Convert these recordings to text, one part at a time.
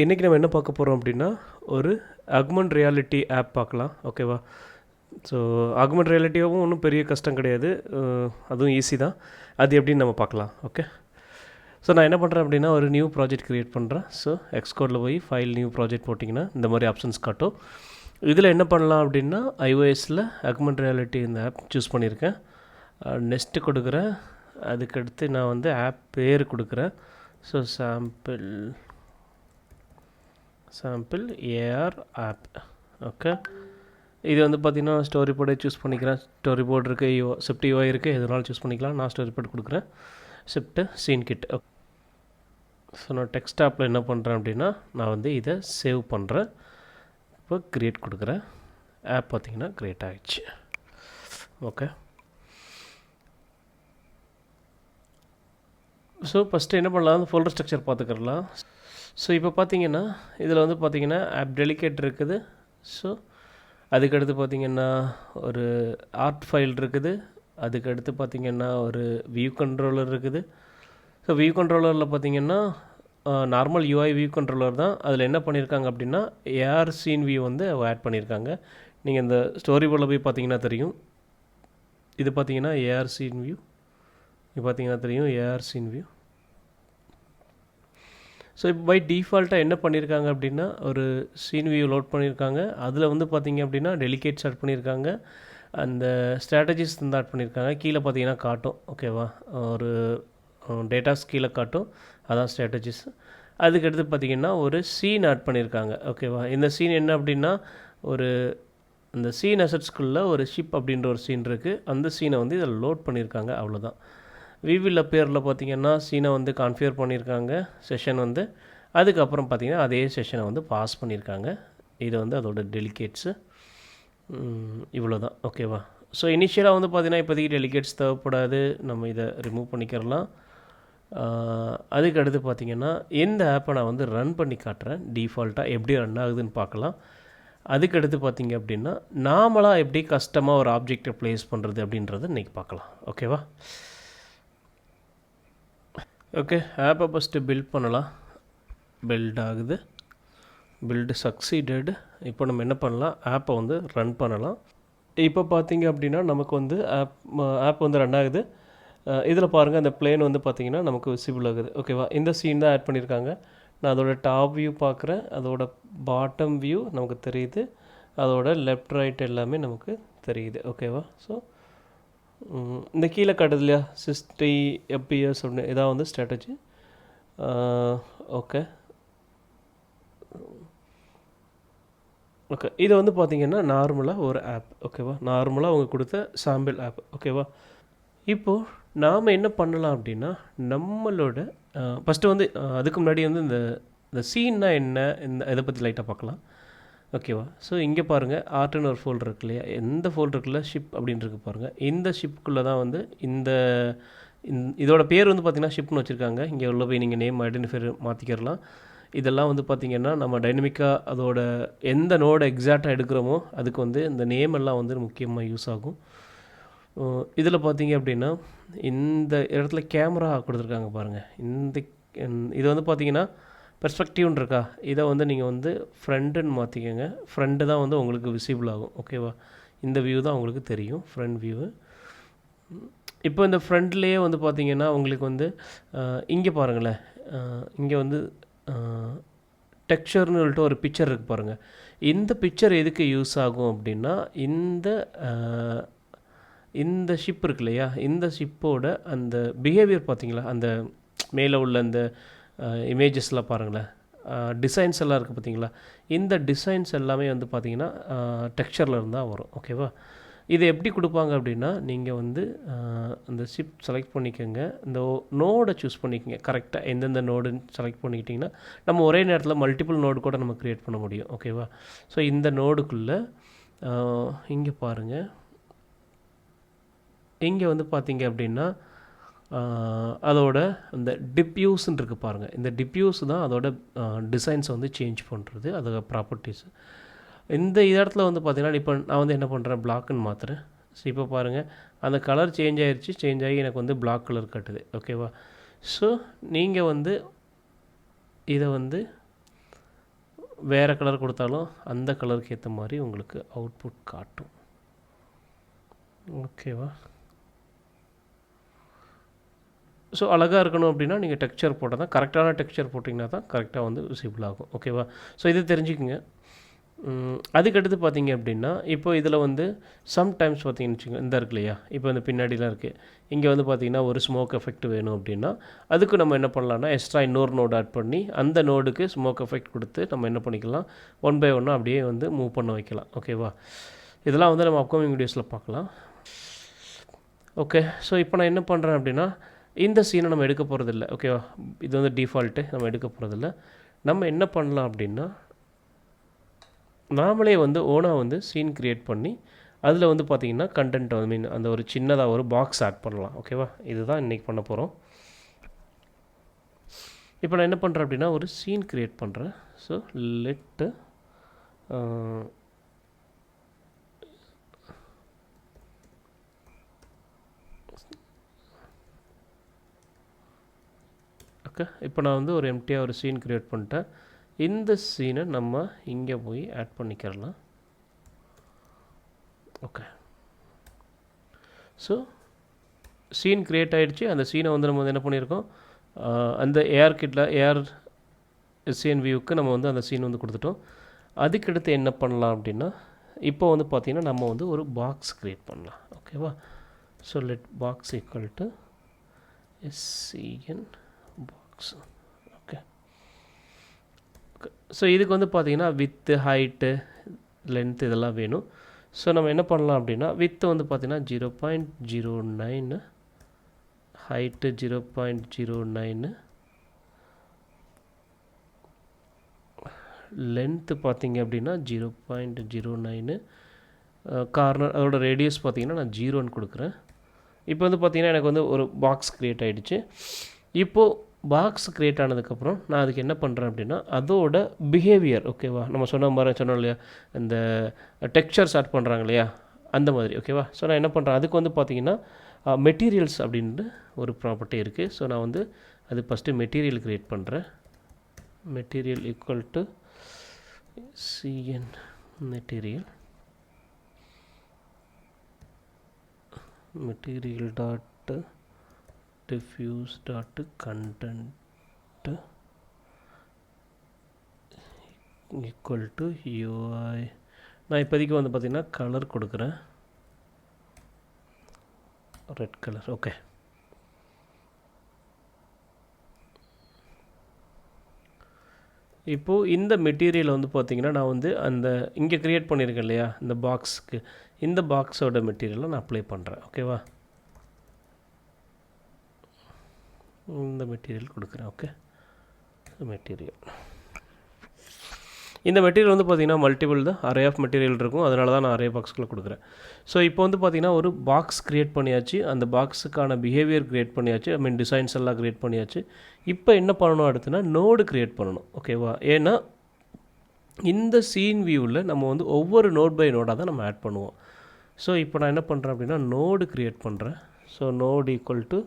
இன்றைக்கி நம்ம என்ன பார்க்க போகிறோம் அப்படின்னா ஒரு ஆக்மெண்ட் ரியாலிட்டி ஆப் பார்க்கலாம். ஓகேவா? ஸோ ஆக்மெண்ட் ரியாலிட்டியாகவும் ஒன்றும் பெரிய கஷ்டம் கிடையாது, அதுவும் ஈஸி தான். அது எப்படின்னு நம்ம பார்க்கலாம். ஓகே, ஸோ நான் என்ன பண்ணுறேன் அப்படின்னா ஒரு நியூ ப்ராஜெக்ட் க்ரியேட் பண்ணுறேன். ஸோ எக்ஸ்கோடில் போய் ஃபைல் நியூ ப்ராஜெக்ட் போட்டிங்கன்னா இந்த மாதிரி ஆப்ஷன்ஸ் காட்டும். இதில் என்ன பண்ணலாம் அப்படின்னா iOSல ஆக்மெண்ட் ரியாலிட்டி இந்த ஆப் சூஸ் பண்ணியிருக்கேன். நெக்ஸ்ட்டு கொடுக்குறேன். அதுக்கடுத்து நான் வந்து ஆப் பேர் கொடுக்குறேன். So sample AR app. Okay, இது வந்து பார்த்திங்கன்னா ஸ்டோரி போர்டே சூஸ் பண்ணிக்கிறேன். ஸ்டோரி போர்டு இருக்குது, ஷிஃப்ட் UI இருக்குது, எதுனாலும் சூஸ் பண்ணிக்கலாம். நான் ஸ்டோரி போர்டு கொடுக்குறேன். Swift scene kit. ஸோ நான் டெக்ஸ்ட் ஆப்பில் என்ன பண்ணுறேன் அப்படின்னா நான் வந்து இதை சேவ் பண்ணுறேன். இப்போ க்ரியேட் கொடுக்குறேன். ஆப் பார்த்திங்கன்னா க்ரியேட் ஆகிடுச்சு. ஓகே, ஸோ ஃபஸ்ட்டு என்ன பண்ணலாம், அந்த ஃபோல்டர் ஸ்ட்ரக்சர் பார்த்துக்கலாம். ஸோ இப்போ பார்த்தீங்கன்னா இதில் வந்து பார்த்திங்கன்னா ஆப் டெலிகேட் இருக்குது. ஸோ அதுக்கடுத்து பார்த்திங்கன்னா ஒரு ஆர்ட் ஃபைல் இருக்குது. அதுக்கடுத்து பார்த்திங்கன்னா ஒரு வியூ கண்ட்ரோலர் இருக்குது. ஸோ வியூ கண்ட்ரோலரில் பார்த்திங்கன்னா நார்மல் UI வியூ கண்ட்ரோலர் தான். அதில் என்ன பண்ணியிருக்காங்க அப்படின்னா ஏஆர் சீன் வியூ வந்து ஆட் பண்ணியிருக்காங்க. நீங்கள் இந்த ஸ்டோரி போர்டில் போய் பார்த்தீங்கன்னா தெரியும். இது பார்த்திங்கன்னா ஏஆர் சீன் வியூ. இது பார்த்திங்கன்னா தெரியும் ஏஆர் சீன் வியூ. ஸோ இப்போ பை டிஃபால்ட்டாக என்ன பண்ணியிருக்காங்க அப்படின்னா ஒரு சீன் வியூ லோட் பண்ணியிருக்காங்க. அதில் வந்து பார்த்திங்க அப்படின்னா டெலிகேட்ஸ் ஆட் பண்ணியிருக்காங்க, அந்த ஸ்ட்ராட்டஜிஸ் வந்து ஆட் பண்ணியிருக்காங்க. கீழே பார்த்தீங்கன்னா காட்டும். ஓகேவா? ஒரு டேட்டாஸ் கீழே காட்டும், அதான் ஸ்ட்ராட்டஜிஸ். அதுக்கடுத்து பார்த்திங்கன்னா ஒரு சீன் ஆட் பண்ணியிருக்காங்க. ஓகேவா? இந்த சீன் என்ன அப்படின்னா ஒரு இந்த சீன் அசட்ஸ்குள்ளே ஒரு ஷிப் அப்படின்ற ஒரு சீன் இருக்குது. அந்த சீனை வந்து இதில் லோட் பண்ணியிருக்காங்க. அவ்வளோதான். விவில் பேரில் பார்த்திங்கன்னா சீனை வந்து கான்ஃபிகர் பண்ணியிருக்காங்க செஷன் வந்து. அதுக்கப்புறம் பார்த்திங்கன்னா அதே செஷனை வந்து பாஸ் பண்ணியிருக்காங்க. இது வந்து அதோட டெலிகேட்ஸு. இவ்வளோ தான். ஓகேவா? ஸோ இனிஷியலாக வந்து பார்த்திங்கன்னா இப்போதைக்கு டெலிகேட்ஸ் தேவைப்படாது, நம்ம இதை ரிமூவ் பண்ணிக்கிறலாம். அதுக்கடுத்து பார்த்திங்கன்னா இந்த ஆப்பை நான் வந்து ரன் பண்ணி காட்டுறேன். டிஃபால்ட்டாக எப்படி ரன் ஆகுதுன்னு பார்க்கலாம். அதுக்கடுத்து பார்த்திங்க அப்படின்னா நாமளாக எப்படி கஸ்டமாக ஒரு ஆப்ஜெக்டை ப்ளேஸ் பண்ணுறது அப்படின்றத இன்றைக்கி பார்க்கலாம். ஓகேவா? ஓகே, ஆப்பை ஃபஸ்ட்டு பில்ட் பண்ணலாம். பில்ட் ஆகுது, பில்டு சக்சீடட். இப்போ நம்ம என்ன பண்ணலாம், ஆப்பை வந்து ரன் பண்ணலாம். இப்போ பார்த்திங்க அப்படின்னா நமக்கு வந்து ஆப் வந்து ரன் ஆகுது. இதில் பாருங்கள், அந்த பிளேன் வந்து பார்த்திங்கன்னா நமக்கு விசிபிள் ஆகுது. ஓகேவா? இந்த சீன் தான் ஆட் பண்ணியிருக்காங்க. நான் அதோட டாப் வியூ பார்க்குறேன், அதோட பாட்டம் வியூ நமக்கு தெரியுது, அதோட லெஃப்ட் ரைட் எல்லாமே நமக்கு தெரியுது. ஓகேவா? ஸோ இந்த கீழே காட்டுது இல்லையா 60 FPS அப்படின்னு, இதான் வந்து ஸ்ட்ராட்டஜி. ஓகே ஓகே, இது வந்து பார்த்திங்கன்னா நார்மலாக ஒரு ஆப். ஓகேவா? நார்மலாக அவங்க கொடுத்த சாம்பிள் ஆப். ஓகேவா? இப்போது நாம் என்ன பண்ணலாம் அப்படின்னா நம்மளோட ஃபஸ்ட்டு வந்து அதுக்கு முன்னாடி வந்து இந்த சீன்னா என்ன, இதை பற்றி லைட்டாக பார்க்கலாம். ஓகேவா? ஸோ இங்கே பாருங்கள், ஆர்ட்னு ஒரு ஃபோல்டர் இருக்கு இல்லையா, எந்த ஃபோல்டருக்குள்ள ஷிப் அப்படின்றது பாருங்கள். இந்த ஷிப்புக்குள்ளே தான் வந்து இதோட பேர் வந்து பார்த்திங்கன்னா ஷிப்னு வச்சுருக்காங்க. இங்கே உள்ள போய் நீங்கள் நேம் ஐடென்டிஃபைர் மாற்றிக்கிறலாம். இதெல்லாம் வந்து பார்த்திங்கன்னா நம்ம டைனமிக்காக அதோட எந்த நோடு எக்ஸாக்டாக எடுக்கிறோமோ அதுக்கு வந்து இந்த நேம் எல்லாம் வந்து முக்கியமாக யூஸ் ஆகும். இதில் பார்த்திங்க அப்படின்னா இந்த இடத்துல கேமரா கொடுத்துருக்காங்க பாருங்கள். இது வந்து பார்த்திங்கன்னா பெர்ஸ்பெக்டிவ்னு இருக்கா, இதை வந்து நீங்கள் வந்து ஃப்ரண்ட்டுன்னு மாற்றிக்கோங்க. ஃப்ரண்ட்டு தான் வந்து உங்களுக்கு விசிபிள் ஆகும். ஓகேவா? இந்த வியூ தான் உங்களுக்கு தெரியும், ஃப்ரண்ட் வியூவு. இப்போ இந்த ஃப்ரண்ட்லேயே வந்து பார்த்திங்கன்னா உங்களுக்கு வந்து இங்கே பாருங்களேன், இங்கே வந்து டெக்ஸ்சர்னு சொல்லிட்டு ஒரு பிக்சர் இருக்குது பாருங்கள். இந்த பிக்சர் எதுக்கு யூஸ் ஆகும் அப்படின்னா இந்த ஷிப் இருக்கு இல்லையா, இந்த ஷிப்போட அந்த பிஹேவியர் பார்த்திங்களா, அந்த மேலே உள்ள அந்த இமேஜஸ்லாம் பாருங்களேன், டிசைன்ஸ் எல்லாம் இருக்குது பார்த்திங்களா, இந்த டிசைன்ஸ் எல்லாமே வந்து பார்த்திங்கன்னா டெக்ஸ்சரில் இருந்தால் வரும். ஓகேவா? இது எப்படி கொடுப்பாங்க அப்படின்னா நீங்கள் வந்து அந்த ஷிப் செலக்ட் பண்ணிக்கோங்க, இந்த நோடை சூஸ் பண்ணிக்கோங்க. கரெக்டாக எந்தெந்த நோடுன்னு செலக்ட் பண்ணிக்கிட்டிங்கன்னா நம்ம ஒரே நேரத்தில் மல்டிபிள் நோடு கூட நம்ம க்ரியேட் பண்ண முடியும். ஓகேவா? ஸோ இந்த நோடுக்குள்ளே இங்கே பாருங்கள், இங்கே வந்து பார்த்திங்க அப்படின்னா அதோட அந்த டிப்யூஸ்ன்னு இருக்குது பாருங்கள். இந்த டிப்யூஸ் தான் அதோட டிசைன்ஸை வந்து சேஞ்ச் பண்ணுறது, அதோட ப்ராப்பர்ட்டிஸ். இந்த இடத்துல வந்து பார்த்திங்கன்னா இப்போ நான் வந்து என்ன பண்ணுறேன், பிளாக்குன்னு மாற்றுறேன். ஸோ இப்போ பாருங்கள், அந்த கலர் சேஞ்ச் ஆகிடுச்சு. சேஞ்ச் ஆகி எனக்கு வந்து பிளாக் கலர் கட்டுது. ஓகேவா? ஸோ நீங்கள் வந்து இதை வந்து வேறு கலர் கொடுத்தாலும் அந்த கலருக்கு ஏற்ற மாதிரி உங்களுக்கு அவுட்புட் காட்டும். ஓகேவா? ஸோ அழகாக இருக்கணும் அப்படின்னா நீங்கள் டெக்ஸ்சர் போட்டால் தான், கரெக்டான டெக்ஸ்சர் போட்டிங்கன்னா தான் கரெக்டாக வந்து விசிபிள் ஆகும். ஓகேவா? ஸோ இது தெரிஞ்சுக்குங்க. அதுக்கடுத்து பார்த்தீங்க அப்படின்னா இப்போ இதில் வந்து சம்டைம்ஸ் பார்த்தீங்கன்னு வச்சுக்கோங்க, இந்த இருக்கு இல்லையா, இப்போ இந்த பின்னாடிலாம் இருக்குது, இங்கே வந்து பார்த்திங்கன்னா ஒரு ஸ்மோக் எஃபெக்ட் வேணும் அப்படின்னா அதுக்கு நம்ம என்ன பண்ணலாம்னா எக்ஸ்ட்ரா இன்னொரு நோடு ஆட் பண்ணி அந்த நோடுக்கு ஸ்மோக் எஃபெக்ட் கொடுத்து நம்ம என்ன பண்ணிக்கலாம், ஒன் பை ஒன்னாக அப்படியே வந்து மூவ் பண்ண வைக்கலாம். ஓகேவா? இதெல்லாம் வந்து நம்ம அப்கமிங் வீடியோஸில் பார்க்கலாம். ஓகே, ஸோ இப்போ நான் என்ன பண்ணுறேன் அப்படின்னா இந்த சீனை நம்ம எடுக்க போகிறதில்ல. ஓகேவா? இது வந்து டிஃபால்ட்டு, நம்ம எடுக்க போகிறதில்ல. நம்ம என்ன பண்ணலாம் அப்படின்னா நாமளே வந்து ஓனாக வந்து சீன் க்ரியேட் பண்ணி அதில் வந்து பார்த்திங்கன்னா கண்டென்ட் ஐ மீன் அந்த ஒரு சின்னதாக ஒரு பாக்ஸ் ஆட் பண்ணலாம். ஓகேவா? இதுதான் இன்றைக்கி பண்ண போகிறோம். இப்போ நான் என்ன பண்ணுறேன் அப்படின்னா ஒரு சீன் க்ரியேட் பண்ணுறேன். ஸோ லெட்டு ஓகே, இப்போ நான் வந்து ஒரு எம்டியாக ஒரு சீன் க்ரியேட் பண்ணிட்டேன். இந்த சீனை நம்ம இங்கே போய் ஆட் பண்ணிக்கிறலாம். ஓகே, ஸோ சீன் க்ரியேட் ஆகிடுச்சு. அந்த சீனை வந்து நம்ம வந்து என்ன பண்ணியிருக்கோம், அந்த ஏஆர் கிட்டில் ஏஆர் எஸ்சிஎன் வியூக்கு நம்ம வந்து அந்த சீன் வந்து கொடுத்துட்டோம். அதுக்கடுத்து என்ன பண்ணலாம் அப்படின்னா இப்போ வந்து பார்த்திங்கன்னா நம்ம வந்து ஒரு பாக்ஸ் க்ரியேட் பண்ணலாம். ஓகேவா? So let box equal to SCN box. Okay, so இதுக்கு வந்து பார்த்திங்கன்னா வித்து, ஹைட்டு, லென்த் இதெல்லாம் வேணும். ஸோ நம்ம என்ன பண்ணலாம் அப்படின்னா வித்து வந்து பார்த்திங்கன்னா 0.09, ஹைட்டு 0.09, லென்த்து பார்த்திங்க அப்படின்னா 0.09, கார்னர் அதோட ரேடியஸ் பார்த்திங்கன்னா நான் 0ன்னு கொடுக்குறேன். இப்போ வந்து பார்த்திங்கன்னா எனக்கு வந்து ஒரு பாக்ஸ் க்ரியேட் ஆகிடுச்சு. இப்போது பாக்ஸ் க்ரியேட் ஆனதுக்கப்புறம் நான் அதுக்கு என்ன பண்ணுறேன் அப்படின்னா அதோட பிஹேவியர், ஓகேவா, நம்ம சொன்ன மாதிரி சொன்னோம் இல்லையா, இந்த டெக்ஸ்சர்ஸ் ஆட் பண்ணுறாங்க இல்லையா, அந்த மாதிரி. ஓகேவா? ஸோ நான் என்ன பண்ணுறேன் அதுக்கு வந்து பார்த்திங்கன்னா மெட்டீரியல்ஸ் அப்படின்ட்டு ஒரு ப்ராப்பர்ட்டி இருக்குது. ஸோ நான் வந்து அது ஃபஸ்ட்டு மெட்டீரியல் க்ரியேட் பண்ணுறேன். Material equal to CN material dot diffuse dot content equal to UI. நான் இப்போதைக்கு வந்து பார்த்திங்கன்னா கலர் கொடுக்குறேன், ரெட் கலர். ஓகே, இப்போது இந்த மெட்டீரியல் வந்து பார்த்திங்கன்னா நான் வந்து அந்த இங்கே க்ரியேட் பண்ணியிருக்கேன் இல்லையா இந்த பாக்ஸுக்கு, இந்த பாக்ஸோட மெட்டீரியலை நான் அப்ளை பண்ணுறேன். ஓகேவா? இந்த மெட்டீரியல் கொடுக்குறேன். ஓகே, மெட்டீரியல், இந்த மெட்டீரியல் வந்து பார்த்திங்கன்னா மல்டிபிள் தான், அரே ஆஃப் மெட்டீரியல் இருக்கும், அதனால தான் நான் அரே பாக்ஸ்குள்ளே கொடுக்குறேன். ஸோ இப்போ வந்து பார்த்திங்கன்னா ஒரு பாக்ஸ் க்ரியேட் பண்ணியாச்சு, அந்த பாக்ஸுக்கான பிஹேவியர் க்ரியேட் பண்ணியாச்சு, ஐ மீன் டிசைன்ஸ் எல்லாம் க்ரியேட் பண்ணியாச்சு. இப்போ என்ன பண்ணணும் அடுத்துனா நோடு க்ரியேட் பண்ணணும். ஓகேவா? ஏன்னா இந்த சீன் வியூவில் நம்ம வந்து ஒவ்வொரு நோட் பை நோடாக தான் நம்ம ஆட் பண்ணுவோம். ஸோ இப்போ நான் என்ன பண்ணுறேன் அப்படின்னா நோடு க்ரியேட் பண்ணுறேன். So node equal to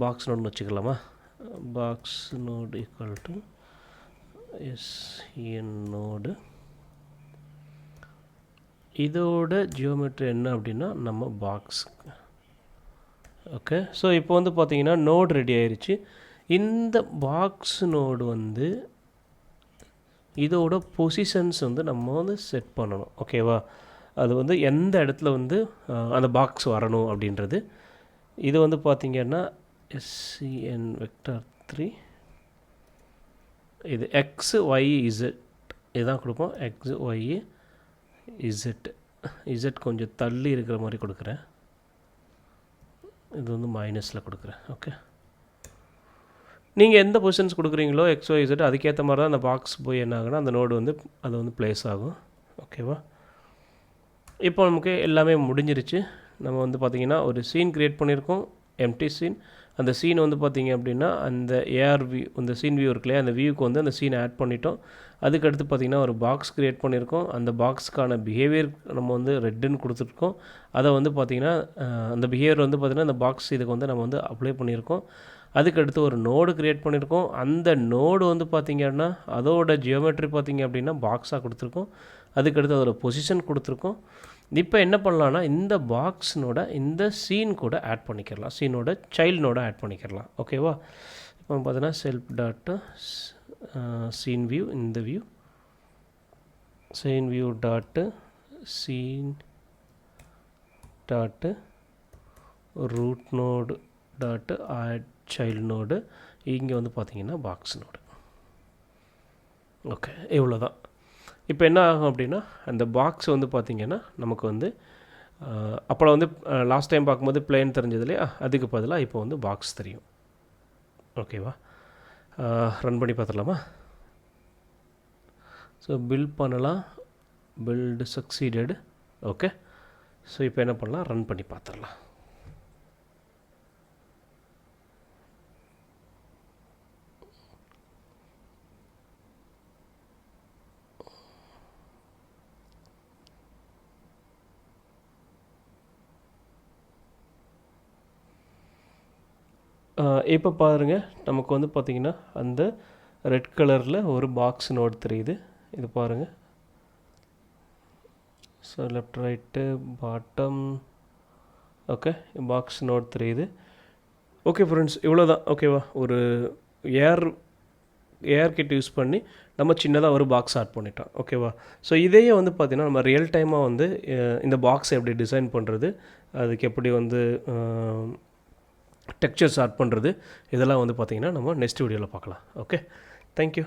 box நோடுன்னு வச்சுக்கலாமா, box node equal to SN node. இதோட ஜியோமெட்ரி என்ன அப்படின்னா நம்ம பாக்ஸ். ஓகே, ஸோ இப்போ வந்து பார்த்திங்கன்னா நோடு ரெடி ஆயிடுச்சு. இந்த பாக்ஸ் நோடு வந்து இதோட பொசிஷன்ஸ் வந்து நம்ம வந்து செட் பண்ணணும். ஓகேவா? அது வந்து எந்த இடத்துல வந்து அந்த பாக்ஸ் வரணும் அப்படின்றது. இது வந்து பார்த்திங்கன்னா எஸ்சிஎன் வெக்டார் 3, இது எக்ஸ் ஒய் இசட் இதுதான் கொடுப்போம். எக்ஸ் ஒய் இசட், இசட் கொஞ்சம் தள்ளி இருக்கிற மாதிரி கொடுக்குறேன், இது வந்து மைனஸில் கொடுக்குறேன். ஓகே, நீங்கள் எந்த பொசிஷன்ஸ் கொடுக்குறீங்களோ எக்ஸ் ஒய் இசட் அதுக்கேற்ற மாதிரி தான் அந்த பாக்ஸ் போய் என்ன ஆகுனா அந்த நோடு வந்து அது வந்து ப்ளேஸ் ஆகும். ஓகேவா? இப்போ நமக்கு எல்லாமே முடிஞ்சிருச்சு. நம்ம வந்து பார்த்திங்கன்னா ஒரு சீன் க்ரியேட் பண்ணியிருக்கோம், எம்டி சீன். அந்த சீன் வந்து பார்த்திங்க அப்படின்னா அந்த ஏஆர் வியூ, அந்த சீன் வியூ இருக்கு இல்லையா, அந்த வியூக்கு வந்து அந்த சீனை ஆட் பண்ணிட்டோம். அதுக்கடுத்து பார்த்திங்கன்னா ஒரு பாக்ஸ் க்ரியேட் பண்ணியிருக்கோம், அந்த பாக்ஸுக்கான பிஹேவியர் நம்ம வந்து ரெட்டுன்னு கொடுத்துருக்கோம். அதை வந்து பார்த்திங்கன்னா அந்த பிஹேவியர் வந்து பார்த்திங்கன்னா அந்த பாக்ஸ் இதுக்கு வந்து நம்ம வந்து அப்ளை பண்ணியிருக்கோம். அதுக்கடுத்து ஒரு நோடு க்ரியேட் பண்ணியிருக்கோம். அந்த நோடு வந்து பார்த்திங்கன்னா அதோட ஜியோமெட்ரி பார்த்திங்க அப்படின்னா பாக்ஸாக கொடுத்துருக்கோம். அதுக்கடுத்து அதோட பொசிஷன் கொடுத்துருக்கோம். இப்போ என்ன பண்ணலான்னா இந்த பாக்ஸினோட இந்த சீன் கூட ஆட் பண்ணிக்கிறலாம், சீனோட சைல்டு நோட ஆட் பண்ணிக்கிறலாம். ஓகேவா? இப்போ பார்த்தீங்கன்னா செல்ஃப் டாட்டு சீன் வியூ, இந்த view scene view dot scene dot root node dot add child node, இங்கே வந்து பார்த்திங்கன்னா பாக்ஸ் நோடு. ஓகே, இவ்வளோ தான். இப்போ என்ன ஆகும் அப்படின்னா அந்த பாக்ஸ் வந்து பார்த்திங்கன்னா நமக்கு வந்து அப்போலாம் வந்து லாஸ்ட் டைம் பார்க்கும்போது பிளேன் தெரிஞ்சது இல்லையா, அதுக்கு பதிலாக இப்போ வந்து பாக்ஸ் தெரியும். ஓகேவா? ரன் பண்ணி பார்த்துடலாமா? ஸோ பில்ட் பண்ணலாம், பில்டு சக்சீடட். ஓகே, ஸோ இப்போ என்ன பண்ணலாம், ரன் பண்ணி பார்த்துடலாம். இப்போ பாருங்கள், நமக்கு வந்து பார்த்திங்கன்னா அந்த ரெட் கலரில் ஒரு பாக்ஸ் நோட் தெரியுது. இது பாருங்கள். So left right bottom, okay, box node தெரியுது. ஓகே ஃப்ரெண்ட்ஸ், இவ்வளோ தான். ஓகேவா? ஒரு ஏர் கிட் யூஸ் பண்ணி நம்ம சின்னதாக ஒரு பாக்ஸ் ஆட் பண்ணிட்டோம். ஓகேவா? ஸோ இதையே வந்து பார்த்திங்கன்னா நம்ம ரியல் டைமாக வந்து இந்த பாக்ஸை எப்படி டிசைன் பண்ணுறது, அதுக்கு எப்படி வந்து டெக்ஸ்சர்ஸ் ஆட் பண்ணுறது, இதெல்லாம் வந்து பார்த்திங்கன்னா நம்ம நெக்ஸ்ட் வீடியோவில் பார்க்கலாம். Okay, thank you.